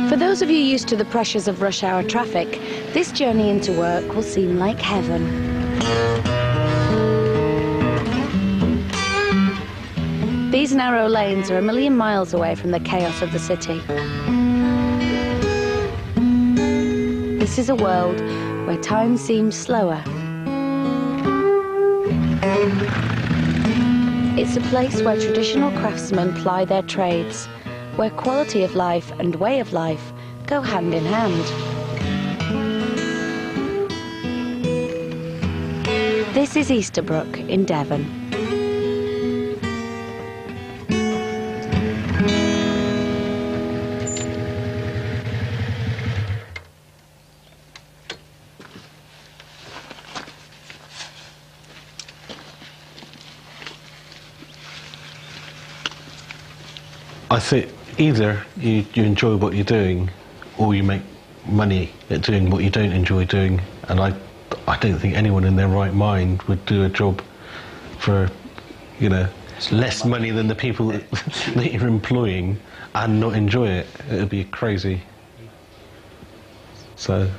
For those of you used to the pressures of rush hour traffic, this journey into work will seem like heaven. These narrow lanes are a million miles away from the chaos of the city. This is a world where time seems slower. It's a place where traditional craftsmen ply their trades, where quality of life and way of life go hand in hand. This is Easterbrook in Devon. I think either you enjoy what you're doing, or you make money at doing what you don't enjoy doing. And I don't think anyone in their right mind would do a job for, you know, less money than the people that you're employing and not enjoy it. It would be crazy. So,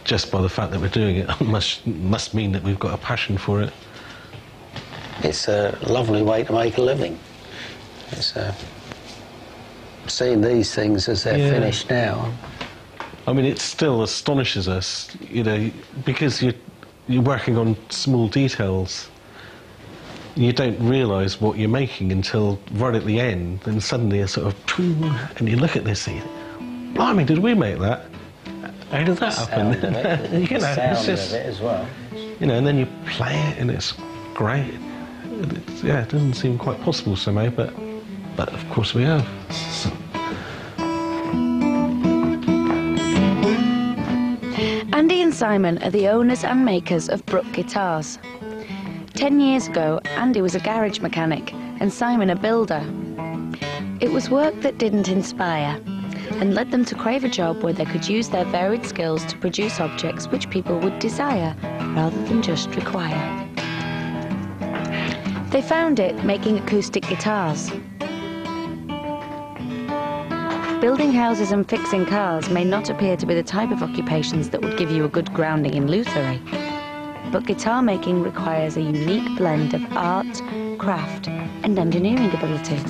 just by the fact that we're doing it must mean that we've got a passion for it. It's a lovely way to make a living. It's seeing these things as they're finished now. I mean, it still astonishes us, you know, because you're working on small details. You don't realise what you're making until right at the end, and suddenly a sort of, and you look at this and you think, blimey, did we make that? How did that happen? You know, it's just, of it as well. You know, and then you play it and it's great. Yeah, it doesn't seem quite possible somehow, but of course we have. Andy and Simon are the owners and makers of Brook Guitars. 10 years ago, Andy was a garage mechanic and Simon a builder. It was work that didn't inspire and led them to crave a job where they could use their varied skills to produce objects which people would desire rather than just require. They found it making acoustic guitars. Building houses and fixing cars may not appear to be the type of occupations that would give you a good grounding in lutherie, but guitar making requires a unique blend of art, craft, and engineering ability.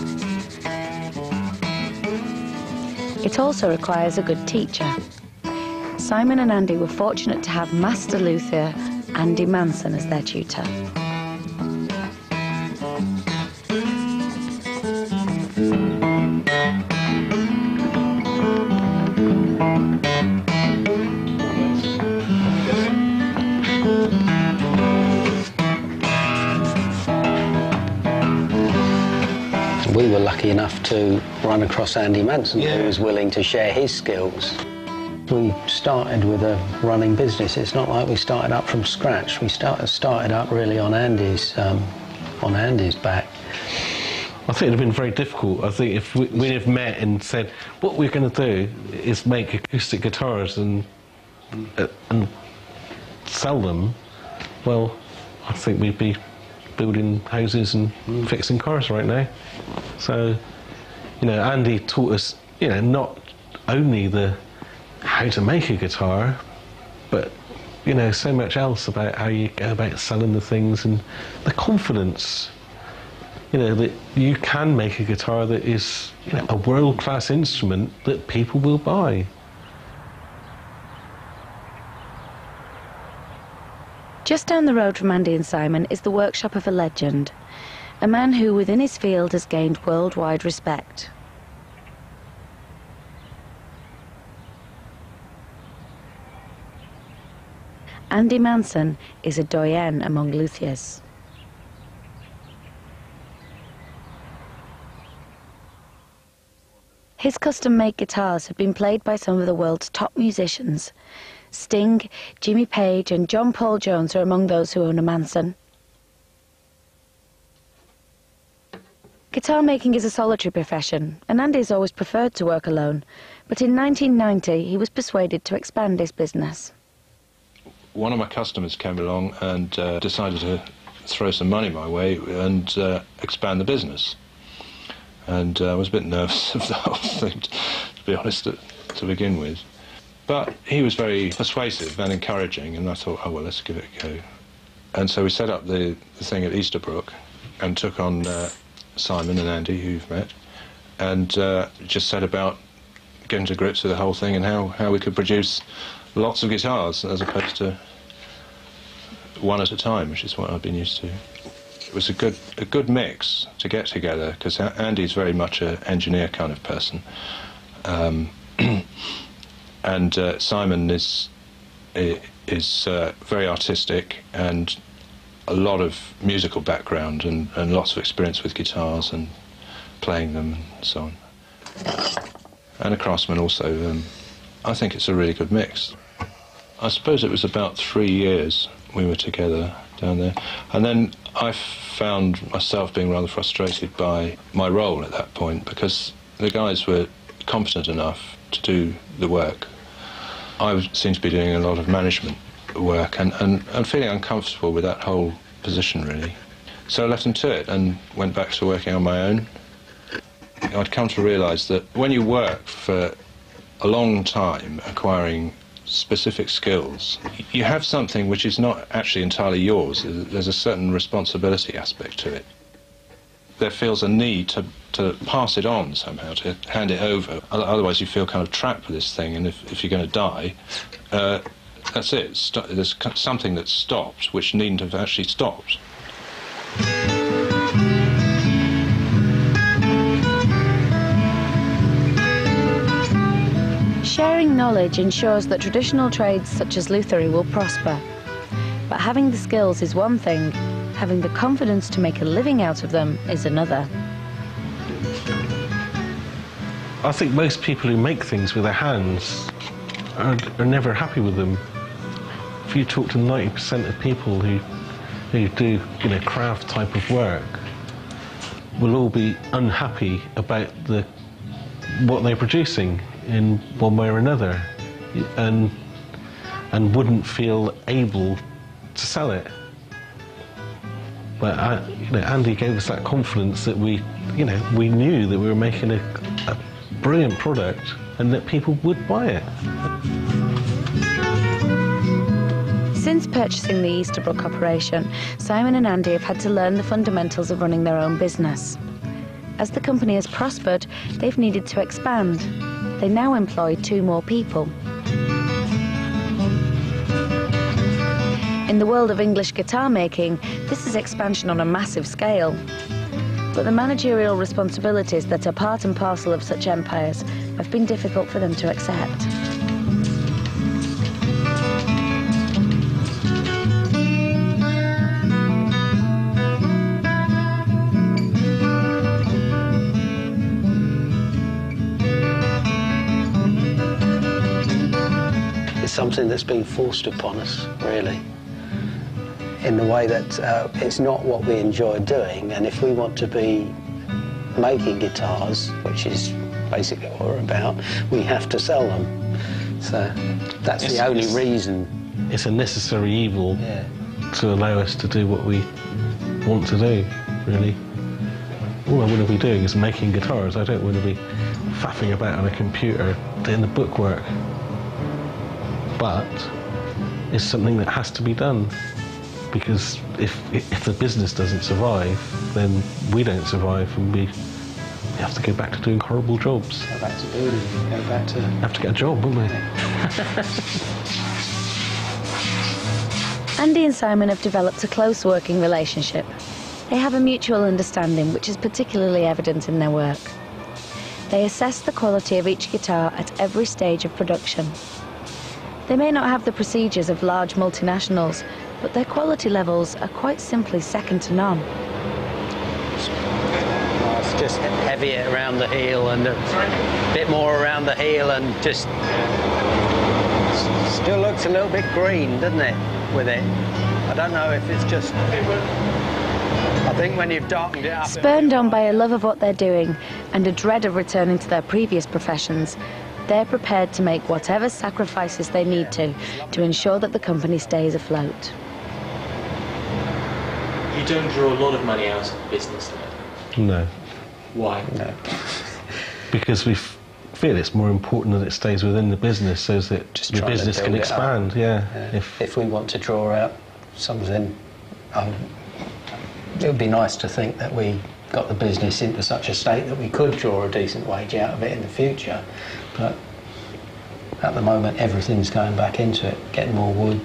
It also requires a good teacher. Simon and Andy were fortunate to have master luthier Andy Manson as their tutor. We were lucky enough to run across Andy Manson, who was willing to share his skills. We started with a running business. It's not like we started up from scratch. We started up really on Andy's back. I think it would have been very difficult. I think if we'd have met and said, what we're going to do is make acoustic guitars and sell them, well, I think we'd be building houses and fixing cars right now. So, you know, Andy taught us, you know, not only how to make a guitar, but, you know, so much else about how you go about selling the things and the confidence, you know, that you can make a guitar that is, you know, a world-class instrument that people will buy. Just down the road from Andy and Simon is the workshop of a legend, a man who within his field has gained worldwide respect. Andy Manson is a doyen among luthiers. His custom-made guitars have been played by some of the world's top musicians. Sting, Jimmy Page and John Paul Jones are among those who own a Manson. Guitar making is a solitary profession, and Andy's always preferred to work alone, but in 1990 he was persuaded to expand his business. One of my customers came along and decided to throw some money my way and expand the business. and I was a bit nervous of the whole thing, to be honest, to begin with. But he was very persuasive and encouraging, and I thought, oh well, let's give it a go. And so we set up the thing at Easterbrook and took on Simon and Andy, who you've met, and just set about getting to grips with the whole thing and how we could produce lots of guitars as opposed to one at a time, which is what I've been used to. It was a good mix to get together, because Andy's very much an engineer kind of person, and Simon is very artistic and a lot of musical background and lots of experience with guitars and playing them and so on. And a craftsman also. I think it's a really good mix. I suppose it was about 3 years we were together down there, and then I found myself being rather frustrated by my role at that point, because the guys were competent enough to do the work. I seemed to be doing a lot of management work and feeling uncomfortable with that whole position, really. So I left them to it and went back to working on my own. I'd come to realise that when you work for a long time acquiring specific skills, you have something which is not actually entirely yours. There's a certain responsibility aspect to it. There feels a need to pass it on somehow, to hand it over. Otherwise you feel kind of trapped with this thing, and if you're going to die, that's it. There's something that's stopped which needn't have actually stopped. Sharing knowledge ensures that traditional trades such as lutherie will prosper. But having the skills is one thing, having the confidence to make a living out of them is another. I think most people who make things with their hands are never happy with them. If you talk to 90% of people who do, craft type of work, will all be unhappy about what they're producing in one way or another, and wouldn't feel able to sell it. But Andy gave us that confidence that we knew that we were making a brilliant product and that people would buy it. Since purchasing the Easterbrook operation, Simon and Andy have had to learn the fundamentals of running their own business. As the company has prospered, they've needed to expand. They now employ 2 more people. In the world of English guitar making, this is expansion on a massive scale. But the managerial responsibilities that are part and parcel of such empires have been difficult for them to accept. Something that's been forced upon us, really, in the way that it's not what we enjoy doing, and if we want to be making guitars, which is basically what we're about, we have to sell them. So that's the only reason. It's a necessary evil to allow us to do what we want to do, really. All I want to be doing is making guitars. I don't want to be faffing about on a computer doing the bookwork. But it's something that has to be done, because if the business doesn't survive, then we don't survive, and we have to go back to doing horrible jobs. Go back to building, go back to... Have to get a job, won't we? Andy and Simon have developed a close working relationship. They have a mutual understanding, which is particularly evident in their work. They assess the quality of each guitar at every stage of production. They may not have the procedures of large multinationals, but their quality levels are quite simply second to none. It's just heavier around the heel and a bit more around the heel, and just still looks a little bit green, doesn't it, with it? I don't know if it's just... I think when you've darkened it up... Spurned on by a love of what they're doing and a dread of returning to their previous professions, they're prepared to make whatever sacrifices they need to ensure that the company stays afloat. You don't draw a lot of money out of the business, though? No. Why? No. Because we feel it's more important that it stays within the business so that Just your trying to business build can it up. expand. Yeah. If we want to draw out something, it would be nice to think that we got the business into such a state that we could draw a decent wage out of it in the future. But at the moment, everything's going back into it, getting more wood.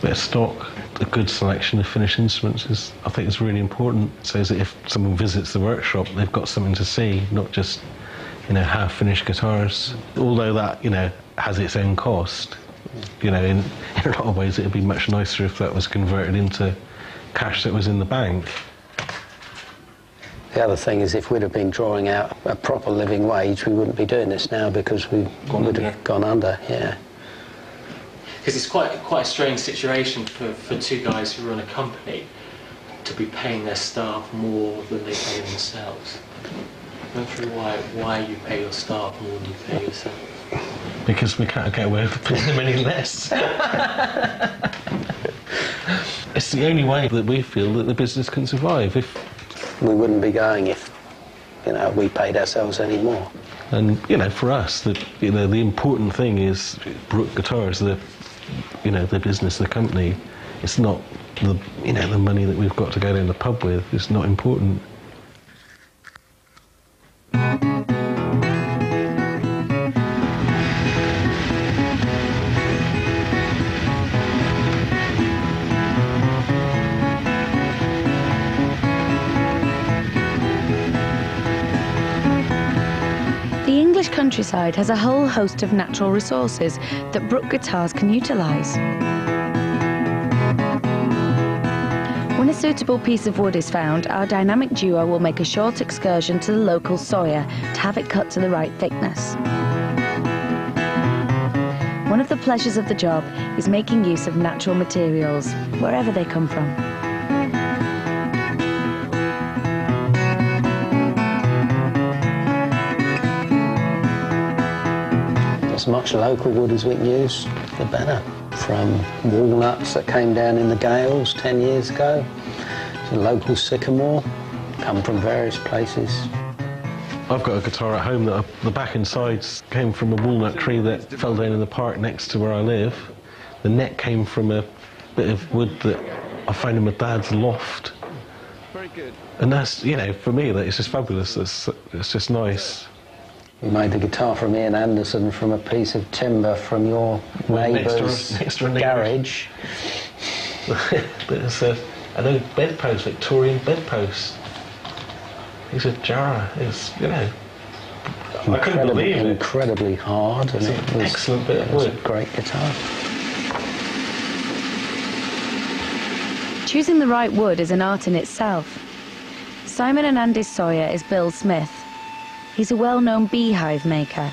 Bit of stock, a good selection of finished instruments is, I think, is really important. So that if someone visits the workshop, they've got something to see, not just, you know, half-finished guitars. Although that, you know, has its own cost. You know, in a lot of ways, it'd be much nicer if that was converted into cash that was in the bank. The other thing is, if we'd have been drawing out a proper living wage, we wouldn't be doing this now because we would have gone under. Yeah. Because it's quite a strange situation for two guys who run a company to be paying their staff more than they pay themselves. Go through why you pay your staff more than you pay yourself. Because we can't get away with paying them any less. It's the only way that we feel that the business can survive. We wouldn't be going if, you know, we paid ourselves any more. And, you know, for us, the important thing is Brook Guitars, the business, the company. It's not the money that we've got to go down the pub with. It's not important. The English countryside has a whole host of natural resources that Brook Guitars can utilise. When a suitable piece of wood is found, our dynamic duo will make a short excursion to the local sawyer to have it cut to the right thickness. One of the pleasures of the job is making use of natural materials, wherever they come from. As much local wood as we can use, the better. From walnuts that came down in the gales 10 years ago, to local sycamore, come from various places. I've got a guitar at home that the back and sides came from a walnut tree that fell down in the park next to where I live. The neck came from a bit of wood that I found in my dad's loft. Very good. And that's, you know, for me, it's just fabulous. It's just nice. We made the guitar from Ian Anderson from a piece of timber from your neighbour's next door garage. There's an old bedpost, Victorian bedpost. He's a Jarrah. It's, you know, I couldn't believe it. Incredibly hard, and It's an excellent bit of wood. It was a great guitar. Choosing the right wood is an art in itself. Simon and Andy Sawyer is Bill Smith. He's a well-known beehive maker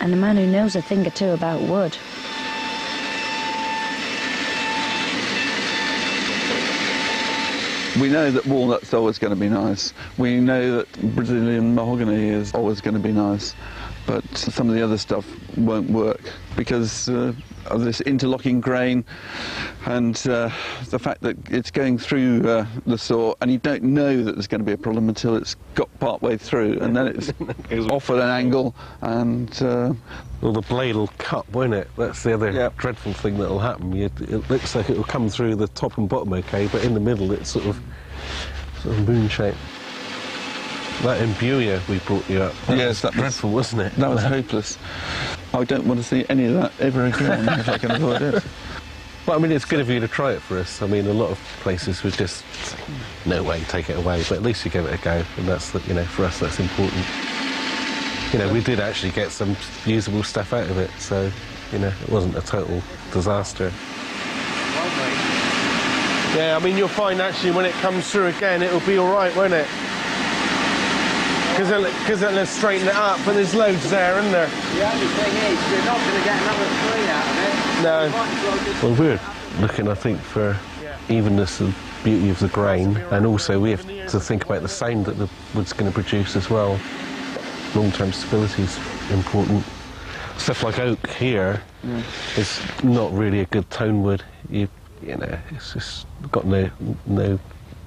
and a man who knows a thing or two about wood. We know that walnut's always going to be nice. We know that Brazilian mahogany is always going to be nice. But some of the other stuff won't work because of this interlocking grain and the fact that it's going through the saw, and you don't know that there's going to be a problem until it's got part way through, and then it's off at an angle, and well, the blade will cut, won't it? That's the other dreadful thing that'll happen. It looks like it'll come through the top and bottom okay, but in the middle it's sort of moon shaped. That imbuer we brought you up, that was dreadful, wasn't it? That was hopeless. I don't want to see any of that ever again if I can avoid it. Well, I mean, it's good of you to try it for us. I mean, a lot of places would just say, no way, take it away, but at least you gave it a go, and that's, you know, for us that's important. You know, we did actually get some usable stuff out of it, so, you know, it wasn't a total disaster. Yeah, I mean, you'll find actually when it comes through again, it'll be all right, won't it? Because it'll straighten it up, but there's loads there, isn't there? The only thing is, you're not going to get another 3 out of it. No. Well, we're looking, I think, for evenness and beauty of the grain, and also we have to think about the sound that the wood's going to produce as well. Long-term stability is important. Stuff like oak here is not really a good tone wood. You know, it's just got no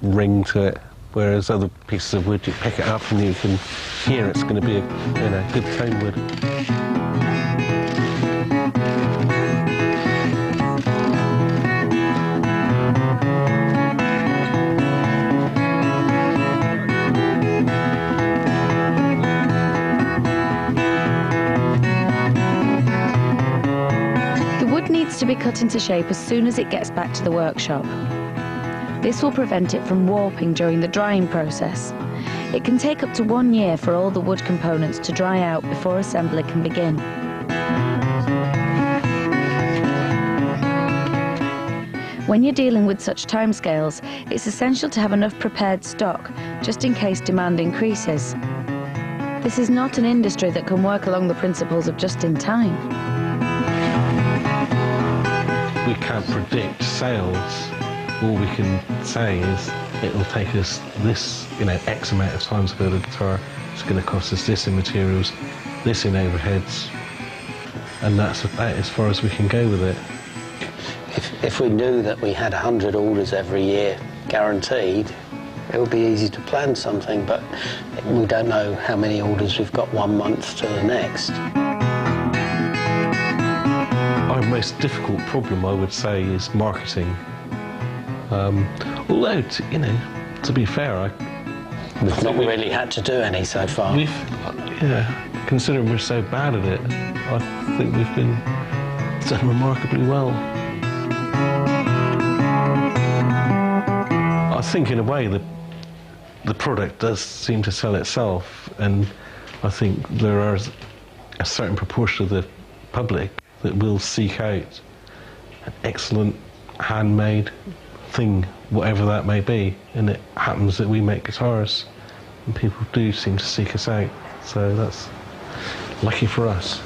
ring to it. Whereas other pieces of wood, you pick it up and you can hear it's going to be a good tone wood. The wood needs to be cut into shape as soon as it gets back to the workshop. This will prevent it from warping during the drying process. It can take up to 1 year for all the wood components to dry out before assembly can begin. When you're dealing with such timescales, it's essential to have enough prepared stock, just in case demand increases. This is not an industry that can work along the principles of just in time. We can't predict sales. All we can say is it'll take us this, X amount of time to build a guitar. It's going to cost us this in materials, this in overheads, and that's about as far as we can go with it. If we knew that we had 100 orders every year guaranteed, it would be easy to plan something, but we don't know how many orders we've got 1 month to the next. Our most difficult problem, I would say, is marketing. Although, to be fair, we've not really had to do any so far. Considering we're so bad at it, I think we've done remarkably well. I think in a way the product does seem to sell itself, and I think there are a certain proportion of the public that will seek out an excellent handmade thing, whatever that may be, and it happens that we make guitars and people do seem to seek us out, so that's lucky for us.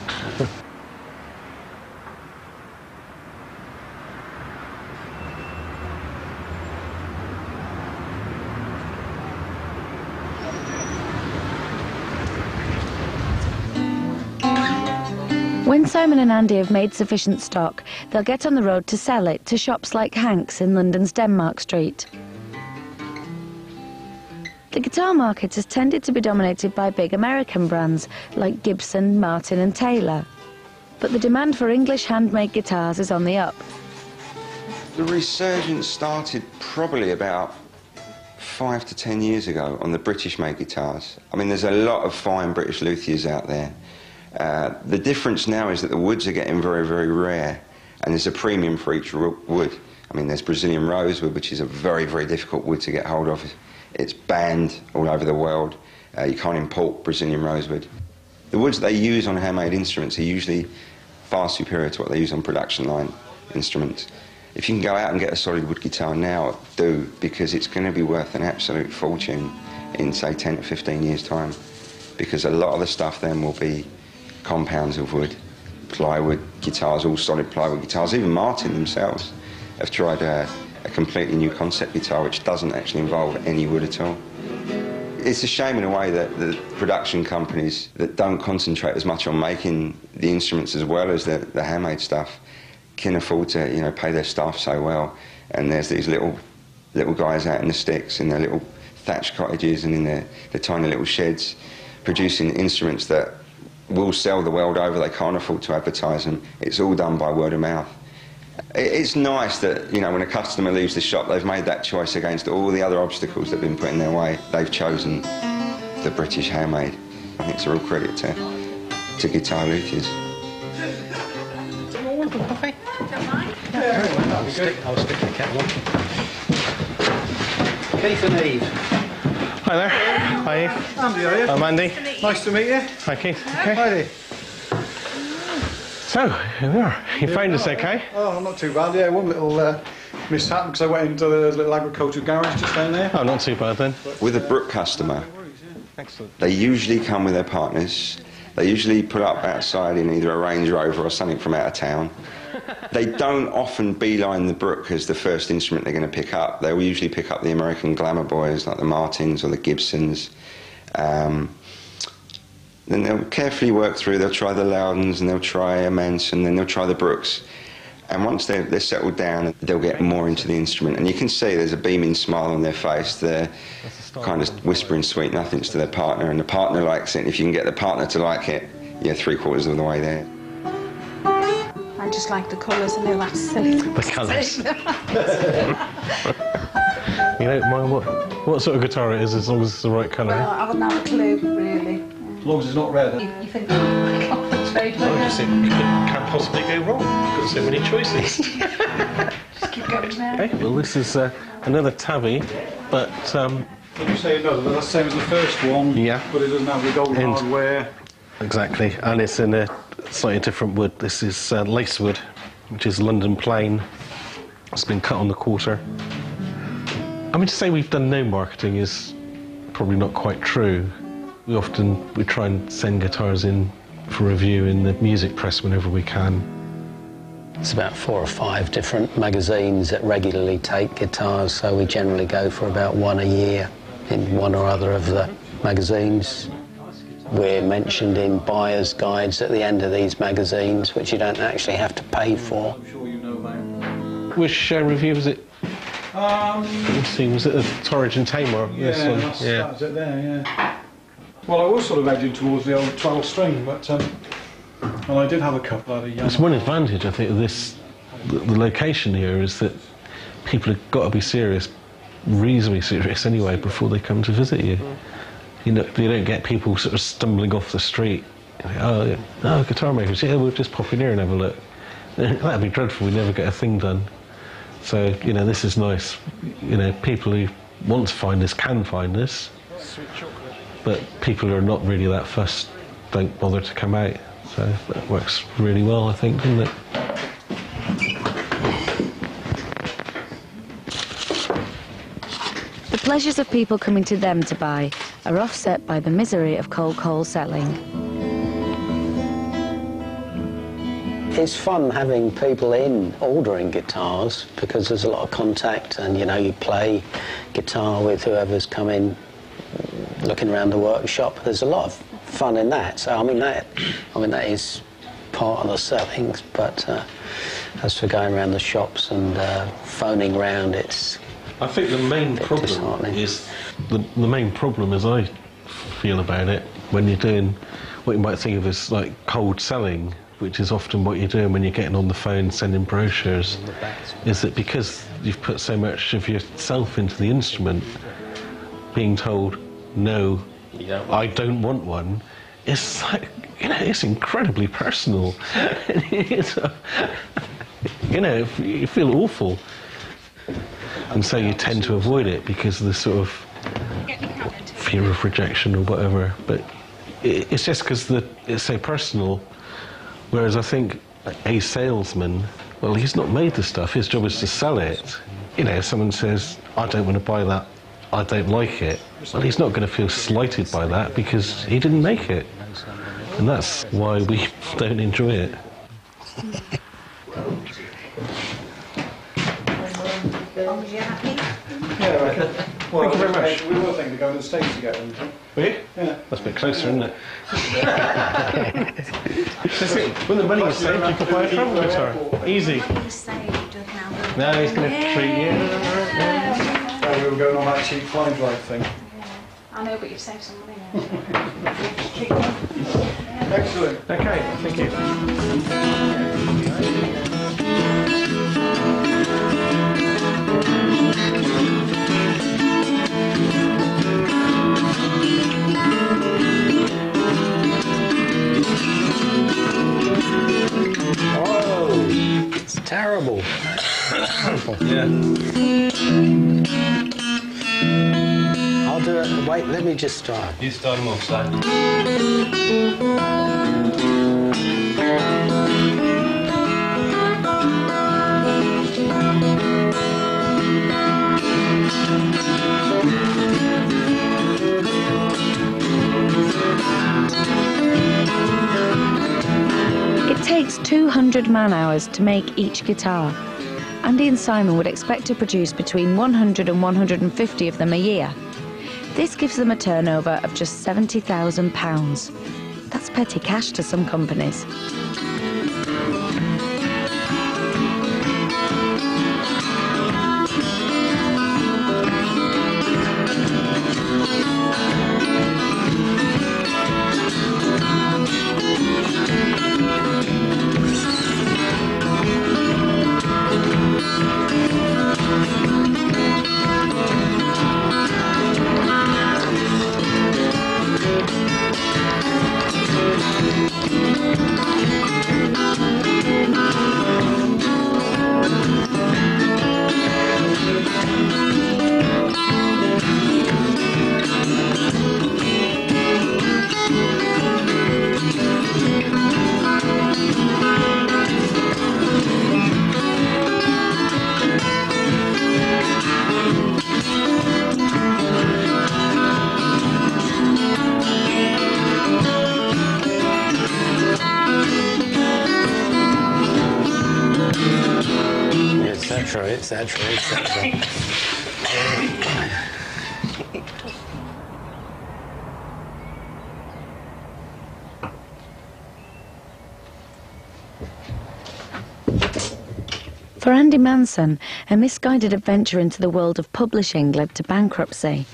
When Simon and Andy have made sufficient stock, they'll get on the road to sell it to shops like Hank's in London's Denmark Street. The guitar market has tended to be dominated by big American brands like Gibson, Martin and Taylor. But the demand for English handmade guitars is on the up. The resurgence started probably about 5 to 10 years ago on the British-made guitars. I mean, there's a lot of fine British luthiers out there. The difference now is that the woods are getting very, very rare, and there's a premium for each wood. I mean, there's Brazilian rosewood, which is a very, very difficult wood to get hold of. It's banned all over the world. You can't import Brazilian rosewood. The woods they use on handmade instruments are usually far superior to what they use on production line instruments. If you can go out and get a solid wood guitar now, do, because it's going to be worth an absolute fortune in, say, 10 to 15 years' time, because a lot of the stuff then will be compounds of wood, plywood guitars, all solid plywood guitars. Even Martin themselves have tried a completely new concept guitar which doesn't actually involve any wood at all. It's a shame in a way that the production companies that don't concentrate as much on making the instruments as well as the handmade stuff can afford to, pay their staff so well. And there's these little guys out in the sticks in their little thatched cottages and in their tiny little sheds producing instruments that will sell the world over. They can't afford to advertise them. It's all done by word of mouth. It's nice that, when a customer leaves the shop, they've made that choice against all the other obstacles that have been put in their way. They've chosen the British handmade. I think it's a real credit to guitar luthiers. Someone want a coffee? Don't mind. Yeah, I'll stick the kettle on. Keith and Eve. Hi there. Hi Eve. Andy, are you? I'm Andy. Nice to meet you. Hi Keith. Okay. Hi. So, here we are. You found us okay? Oh, not too bad, yeah. One little mishap because I went into the little agricultural garage just down there. Oh, not too bad then. With a Brook customer, Excellent. they usually come with their partners. They usually put up outside in either a Range Rover or something from out of town. They don't often beeline the Brook as the first instrument they're going to pick up. They will usually pick up the American glamour boys like the Martins or the Gibsons. Then they'll carefully work through. They'll try the Loudons and they'll try a Manson and then they'll try the Brooks. And once they're settled down, they'll get more into the instrument. And you can see there's a beaming smile on their face. They're kind of whispering sweet nothings to their partner, and the partner likes it. And if you can get the partner to like it, you're 3/4 of the way there. I just like the colours, and they're like silly. The colours. You don't mind what sort of guitar it is, as long as it's the right colour? Well, I wouldn't have a clue, really. As long as it's not red. You think, oh my God, that's very good. I just think you can't possibly go wrong. You've got so many choices. Just keep going now. Okay, well, this is another tabby, but... When you say another, that's the same as the first one, yeah. But it doesn't have the gold hardware. Exactly, and it's in a slightly different wood. This is lacewood, which is London plain. It's been cut on the quarter. I mean, to say we've done no marketing is probably not quite true. We try and send guitars in for review in the music press whenever we can. It's about 4 or 5 different magazines that regularly take guitars, so we generally go for about 1 a year in one or other of the magazines. We're mentioned in buyer's guides at the end of these magazines, which you don't actually have to pay for. I'm sure you know about. Which review was it? Let's see, was it the Torridge and Tamar? Yeah, this one? that's it there, yeah. Well, I was sort of edging towards the old 12-string, but and I did have a couple out of young. That's one advantage, I think, of this. The location here is that people have got to be serious, reasonably serious anyway, before they come to visit you. You know, you don't get people sort of stumbling off the street. Oh, yeah. Oh, guitar makers, yeah, we'll just pop in here and have a look. That'd be dreadful, we never get a thing done. So, you know, this is nice. You know, people who want to find this can find this, but people who are not really that fussed don't bother to come out. So that works really well, I think, doesn't it? The pleasures of people coming to them to buy are offset by the misery of cold call selling. It's fun having people in ordering guitars because there's a lot of contact, and you know, you play guitar with whoever's come in looking around the workshop. There's a lot of fun in that. So I mean that is part of the selling. But as for going around the shops and phoning round, it's I think the main problem is the main problem, as I feel about it, when you're doing what you might think of as like cold selling, which is often what you're doing when you're getting on the phone sending brochures, is that because you've put so much of yourself into the instrument, being told no, I don't want one, it's like, you know, it's incredibly personal. You know, you feel awful. And so you tend to avoid it because of the sort of fear of rejection or whatever. But it's just because it's so personal. Whereas I think a salesman, well, he's not made the stuff. His job is to sell it. You know, if someone says, I don't want to buy that, I don't like it, well, he's not going to feel slighted by that because he didn't make it. And that's why we don't enjoy it. Yeah, I reckon. Well, Thank you very much. We were thinking of going to the States together. Were you? Yeah. That's a bit closer, isn't it? When the money was saved, you could buy a travel guitar. Easy. No, he's going to treat you. We were going on that cheap flying drive thing. I know, but you've saved some money now. Excellent. Okay, thank you. oh, it's terrible. Yeah. I'll do it. Wait, let me just try. You start them off, son. It takes 200 man-hours to make each guitar. Andy and Simon would expect to produce between 100 and 150 of them a year. This gives them a turnover of just £70,000. That's petty cash to some companies. etc., etc. For Andy Manson, a misguided adventure into the world of publishing led to bankruptcy.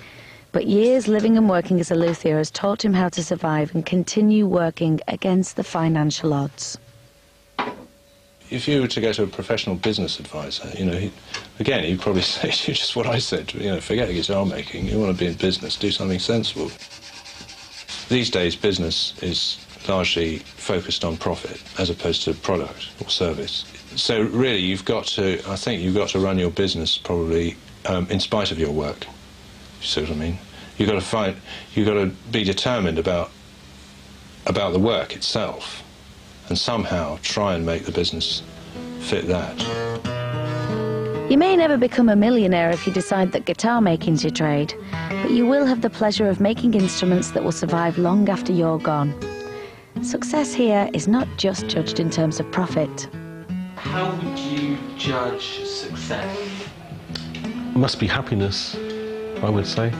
But years living and working as a luthier has taught him how to survive and continue working against the financial odds. If you were to go to a professional business advisor, you know, he'd probably say to you just what I said, you know, forget guitar making, you want to be in business, do something sensible. These days, business is largely focused on profit as opposed to product or service. So really, I think you've got to run your business probably in spite of your work. You see what I mean? You've got to be determined about the work itself, and somehow try and make the business fit that. You may never become a millionaire if you decide that guitar making's your trade, but you will have the pleasure of making instruments that will survive long after you're gone. Success here is not just judged in terms of profit. How would you judge success? It must be happiness, I would say.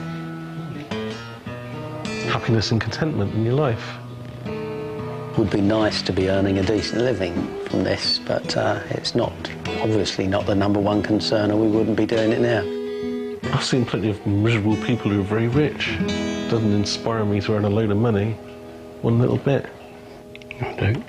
Happiness and contentment in your life. Would be nice to be earning a decent living from this, but it's obviously not the #1 concern, or we wouldn't be doing it now. I've seen plenty of miserable people who are very rich. It doesn't inspire me to earn a load of money one little bit. I don't.